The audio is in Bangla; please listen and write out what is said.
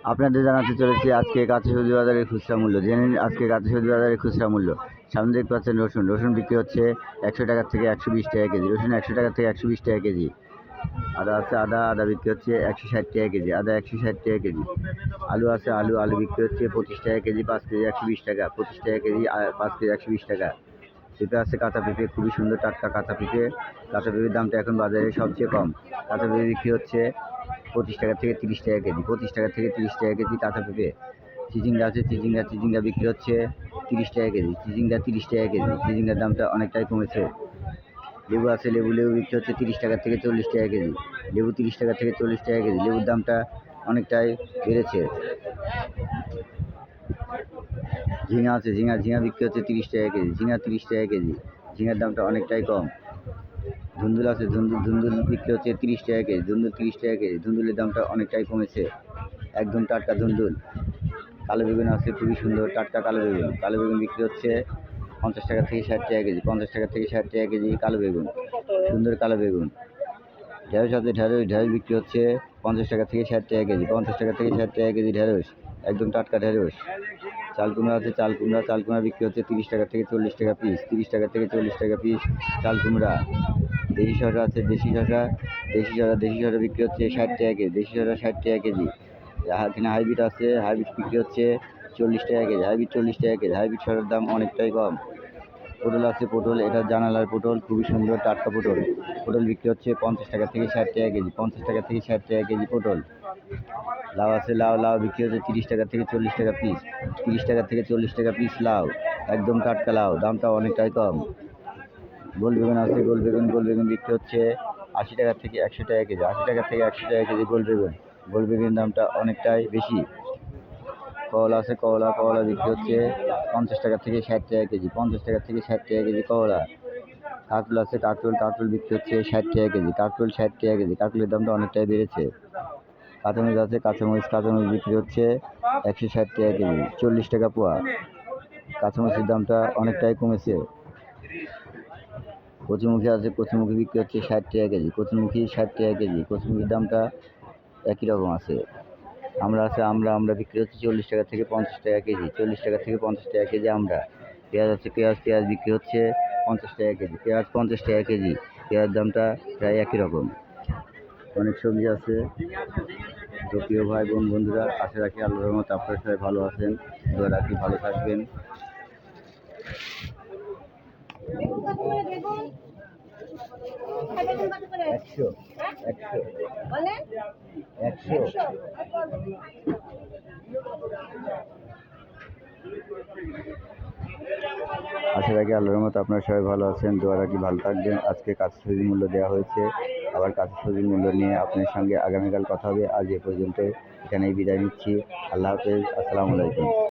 আপনাদের জানাতে চলেছি আজকে কাঁচা সবজি বাজারের খুচরা মূল্য। জেনে নিন আজকে কাঁচা সবজি বাজারের খুচরা মূল্য। সামনে দেখতে পাচ্ছেন রসুন। রসুন বিক্রি হচ্ছে 100 টাকা থেকে 120 টাকা কেজি। রসুন 100 টাকা থেকে 120 টাকা কেজি। আদা আছে, আদা বিক্রি হচ্ছে 160 টাকা কেজি। আদা 160 টাকা কেজি। আলু আছে, আলু বিক্রি হচ্ছে 25 টাকা কেজি, 5 কেজি 120 টাকা। 25 টাকা কেজি, 5 কেজি 120 টাকা। পেঁপে আছে, কাঁচা পেঁপে, খুবই সুন্দর টাটকা কাঁচা পেঁপে। কাঁচা পেঁপের দামটা এখন বাজারে সবচেয়ে কম। কাঁচা পেঁপে বিক্রি হচ্ছে 25 টাকা থেকে 30 টাকা কেজি। 25 টাকা থেকে 30 টাকা কেজি কাঁচা পেঁপে। চিচিঙ্গা আছে, চিচিঙ্গা বিক্রি হচ্ছে 30 টাকা কেজি। চিচিঙ্গা 30 টাকা কেজি। চিচিঙ্গার দামটা অনেকটাই কমেছে। লেবু আছে, লেবু বিক্রি হচ্ছে 30 টাকা থেকে 40 টাকা কেজি। লেবু 30 টাকা থেকে 40 টাকা কেজি। লেবুর দামটা অনেকটাই বেড়েছে। ঝিঙা আছে, ঝিঙা বিক্রি হচ্ছে 30 টাকা কেজি। ঝিঙা 30 টাকা কেজি। ঝিঙার দামটা অনেকটাই কম। ধুন্দুল আছে, ধুন্দুল বিক্রি হচ্ছে 30 টাকা কেজি। ধুন্দুল 30 টাকা কেজি। ধুন্দুলের দামটা অনেকটাই কমেছে। একদম টাটকা ধুন্দুল। কালো বেগুন আছে, খুবই সুন্দর টাটকা কালো বেগুন। কালো বেগুন বিক্রি হচ্ছে 50 টাকা থেকে 60 টাকা কেজি। 50 টাকা থেকে 60 টাকা কেজি কালো বেগুন, সুন্দর কালো বেগুন। ঢেঁড়স আছে, ঢেঁড়স বিক্রি হচ্ছে 50 টাকা থেকে 60 টাকা কেজি। 50 টাকা থেকে 60 টাকা কেজি ঢেঁড়স, একদম টাটকা ঢেঁড়স। চাল কুমড়া আছে, চাল কুমড়া বিক্রি হচ্ছে 30 টাকা থেকে 40 টাকা পিস। 30 টাকা থেকে 40 টাকা পিস চাল কুমড়া। দেশি শসা আছে, দেশি শসা বিক্রি হচ্ছে 60 টাকা কেজি। দেশি শসা 60 টাকা কেজি। এখানে হাইব্রিড আছে, হাইব্রিড বিক্রি হচ্ছে 40 টাকা কেজি। হাইব্রিড 40 টাকা কেজি। হাইব্রিড শসার দাম অনেকটাই কম। পটল আছে, পটল এটা জানালার পটল, খুবই সুন্দর টাটকা পটল। পটল বিক্রি হচ্ছে 50 টাকা থেকে 60 টাকা কেজি। 50 টাকা থেকে 60 টাকা কেজি পটল। লাউ আছে, লাউ বিক্রি হচ্ছে 30 টাকা থেকে 40 টাকা পিস। 30 টাকা থেকে 40 টাকা পিস লাউ, একদম টাটকা লাউ, দামটা অনেকটাই কম। গোল বেগুন আছে, গোল বেগুন বিক্রি হচ্ছে 80 টাকা থেকে 100 টাকা কেজি। 80 টাকা থেকে 100 টাকা কেজি গোল বেগুনের দামটা অনেকটাই বেশি। করলা আছে, করলা বিক্রি হচ্ছে 50 টাকা থেকে 60 টাকা কেজি। 50 টাকা থেকে 60 টাকা কেজি করলা। কাঁকরোল আছে, কাঁকরোল বিক্রি হচ্ছে 60 টাকা কেজি। কাঁকরোল 60 টাকা কেজি। কাঁকরোলের দামটা অনেকটাই বেড়েছে। কাঁচামরিচ আছে, কাঁচামরিচ বিক্রি হচ্ছে 160 টাকা কেজি, 40 টাকা পোয়া। কাঁচামরিচের দামটা অনেকটাই কমেছে। কচুরমুখী আছে, কচুরমুখী বিক্রি হচ্ছে 60 টাকা কেজি। কচুরমুখী 60 টাকা কেজি। কচুরমুখির দামটা একই রকম আছে। আমরা বিক্রি হচ্ছে 40 টাকা থেকে 50 টাকা কেজি। 40 টাকা থেকে 50 টাকা কেজি আমরা। পেঁয়াজ আছে, পেঁয়াজ বিক্রি হচ্ছে 50 টাকা কেজি। পেঁয়াজ 50 টাকা কেজি। পেঁয়াজের দামটা প্রায় একই রকম। অনেক সবজি আছে। তো প্রিয় ভাই বন্ধুরা, আশা রাখি আল্লাহর রহমতে আপনারা সবাই ভালো আছেন। দোয়া রাখি ভালো থাকবেন। একশো আশা রাখি আল্লাহর রহমতে আপনারা সবাই ভালো আছেন। দোয়া রাখি ভালো থাকবেন। আজকে কাঁচা সবজির মূল্য দেওয়া হয়েছে। আবার কাঁচা সবজির মূল্য নিয়ে আপনার সঙ্গে আগামীকাল কথা হবে। আজ এ পর্যন্ত এখানেই বিদায় নিচ্ছি। আল্লাহ হাফেজ। আসসালামু আলাইকুম।